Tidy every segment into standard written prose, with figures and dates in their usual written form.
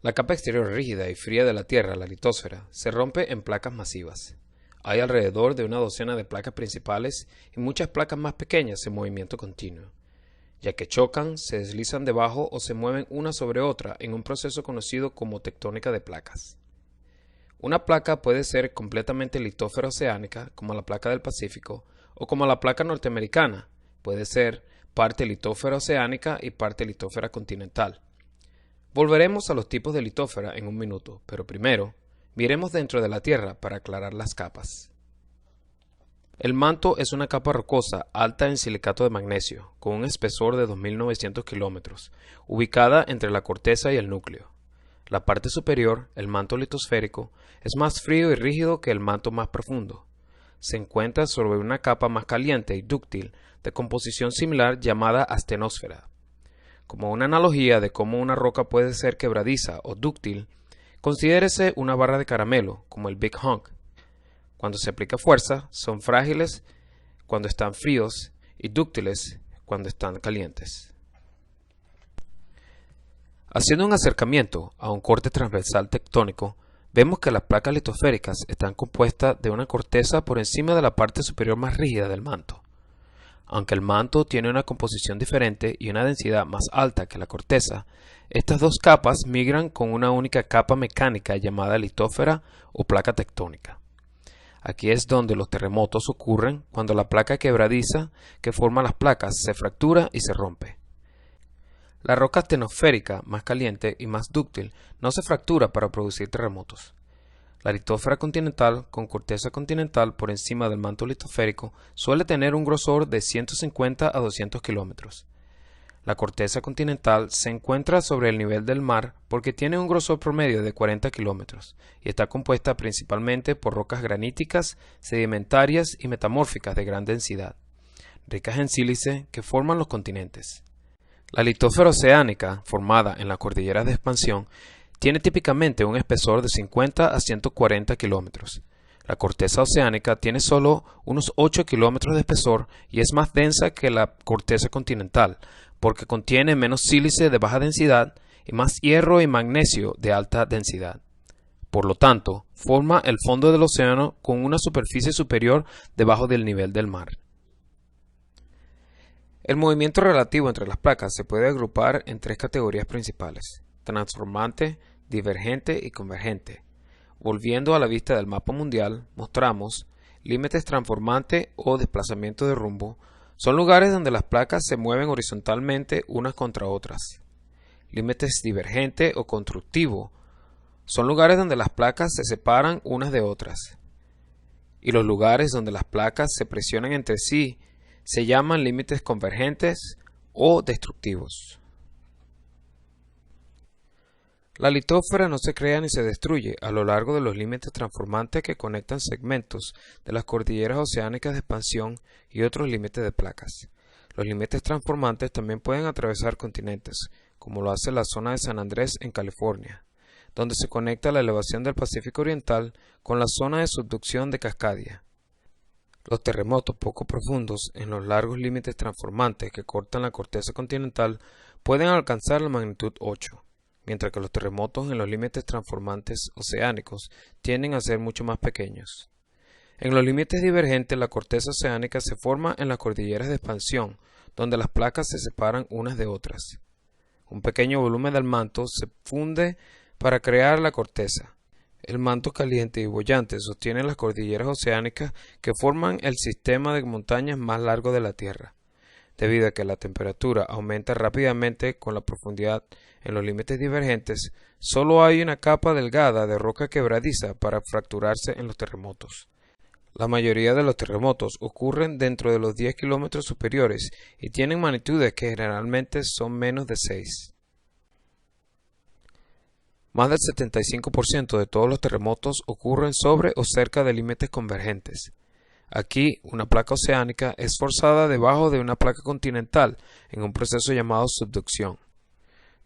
La capa exterior rígida y fría de la Tierra, la litosfera, se rompe en placas masivas. Hay alrededor de una docena de placas principales y muchas placas más pequeñas en movimiento continuo, ya que chocan, se deslizan debajo o se mueven una sobre otra en un proceso conocido como tectónica de placas. Una placa puede ser completamente litósfera oceánica, como la placa del Pacífico, o como la placa norteamericana, puede ser parte litósfera oceánica y parte litósfera continental. Volveremos a los tipos de litósfera en un minuto, pero primero, miremos dentro de la Tierra para aclarar las capas. El manto es una capa rocosa alta en silicato de magnesio, con un espesor de 2.900 kilómetros, ubicada entre la corteza y el núcleo. La parte superior, el manto litosférico, es más frío y rígido que el manto más profundo. Se encuentra sobre una capa más caliente y dúctil de composición similar llamada astenosfera. Como una analogía de cómo una roca puede ser quebradiza o dúctil, considérese una barra de caramelo, como el Big Hunk. Cuando se aplica fuerza, son frágiles cuando están fríos y dúctiles cuando están calientes. Haciendo un acercamiento a un corte transversal tectónico, vemos que las placas litosféricas están compuestas de una corteza por encima de la parte superior más rígida del manto. Aunque el manto tiene una composición diferente y una densidad más alta que la corteza, estas dos capas migran con una única capa mecánica llamada litósfera o placa tectónica. Aquí es donde los terremotos ocurren cuando la placa quebradiza que forma las placas se fractura y se rompe. La roca astenosférica, más caliente y más dúctil, no se fractura para producir terremotos. La litósfera continental, con corteza continental por encima del manto litosférico, suele tener un grosor de 150 a 200 kilómetros. La corteza continental se encuentra sobre el nivel del mar porque tiene un grosor promedio de 40 kilómetros y está compuesta principalmente por rocas graníticas, sedimentarias y metamórficas de gran densidad, ricas en sílice que forman los continentes. La litósfera oceánica, formada en las cordilleras de expansión, tiene típicamente un espesor de 50 a 140 kilómetros. La corteza oceánica tiene solo unos 8 kilómetros de espesor y es más densa que la corteza continental, porque contiene menos sílice de baja densidad y más hierro y magnesio de alta densidad. Por lo tanto, forma el fondo del océano con una superficie superior debajo del nivel del mar. El movimiento relativo entre las placas se puede agrupar en tres categorías principales: transformante, divergente y convergente. Volviendo a la vista del mapa mundial, mostramos límites transformante o desplazamiento de rumbo. Son lugares donde las placas se mueven horizontalmente unas contra otras. Límites divergente o constructivo. Son lugares donde las placas se separan unas de otras. Y los lugares donde las placas se presionan entre sí se llaman límites convergentes o destructivos. La litósfera no se crea ni se destruye a lo largo de los límites transformantes que conectan segmentos de las cordilleras oceánicas de expansión y otros límites de placas. Los límites transformantes también pueden atravesar continentes, como lo hace la zona de San Andrés en California, donde se conecta la elevación del Pacífico Oriental con la zona de subducción de Cascadia. Los terremotos poco profundos en los largos límites transformantes que cortan la corteza continental pueden alcanzar la magnitud 8. Mientras que los terremotos en los límites transformantes oceánicos tienden a ser mucho más pequeños. En los límites divergentes, la corteza oceánica se forma en las cordilleras de expansión, donde las placas se separan unas de otras. Un pequeño volumen del manto se funde para crear la corteza. El manto caliente y boyante sostiene las cordilleras oceánicas que forman el sistema de montañas más largo de la Tierra. Debido a que la temperatura aumenta rápidamente con la profundidad en los límites divergentes, solo hay una capa delgada de roca quebradiza para fracturarse en los terremotos. La mayoría de los terremotos ocurren dentro de los 10 kilómetros superiores y tienen magnitudes que generalmente son menos de 6. Más del 75% de todos los terremotos ocurren sobre o cerca de límites convergentes. Aquí, una placa oceánica es forzada debajo de una placa continental en un proceso llamado subducción.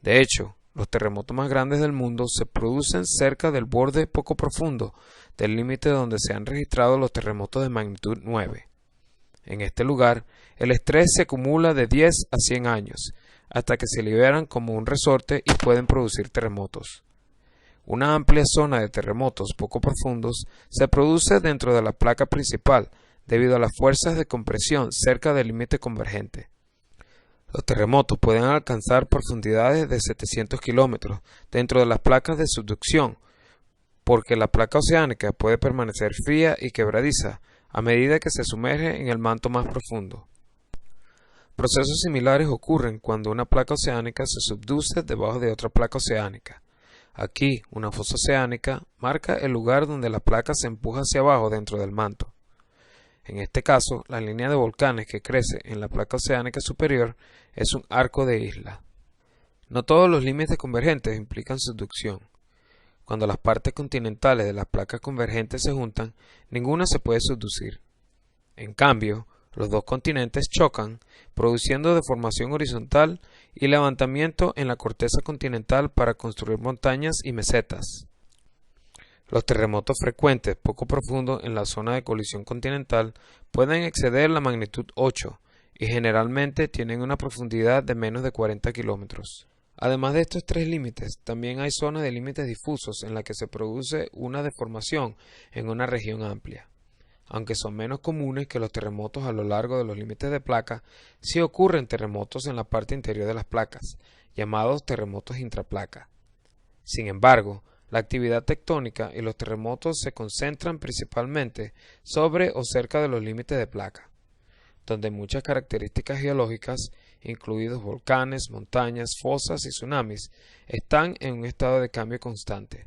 De hecho, los terremotos más grandes del mundo se producen cerca del borde poco profundo del límite donde se han registrado los terremotos de magnitud 9. En este lugar, el estrés se acumula de 10 a 100 años, hasta que se liberan como un resorte y pueden producir terremotos. Una amplia zona de terremotos poco profundos se produce dentro de la placa principal debido a las fuerzas de compresión cerca del límite convergente. Los terremotos pueden alcanzar profundidades de 700 kilómetros dentro de las placas de subducción, porque la placa oceánica puede permanecer fría y quebradiza a medida que se sumerge en el manto más profundo. Procesos similares ocurren cuando una placa oceánica se subduce debajo de otra placa oceánica. Aquí, una fosa oceánica marca el lugar donde la placa se empuja hacia abajo dentro del manto. En este caso, la línea de volcanes que crece en la placa oceánica superior es un arco de isla. No todos los límites convergentes implican subducción. Cuando las partes continentales de las placas convergentes se juntan, ninguna se puede subducir. En cambio, los dos continentes chocan, produciendo deformación horizontal y levantamiento en la corteza continental para construir montañas y mesetas. Los terremotos frecuentes poco profundos en la zona de colisión continental pueden exceder la magnitud 8 y generalmente tienen una profundidad de menos de 40 kilómetros. Además de estos tres límites, también hay zonas de límites difusos en las que se produce una deformación en una región amplia. Aunque son menos comunes que los terremotos a lo largo de los límites de placa, sí ocurren terremotos en la parte interior de las placas, llamados terremotos intraplaca. Sin embargo, la actividad tectónica y los terremotos se concentran principalmente sobre o cerca de los límites de placa, donde muchas características geológicas, incluidos volcanes, montañas, fosas y tsunamis, están en un estado de cambio constante.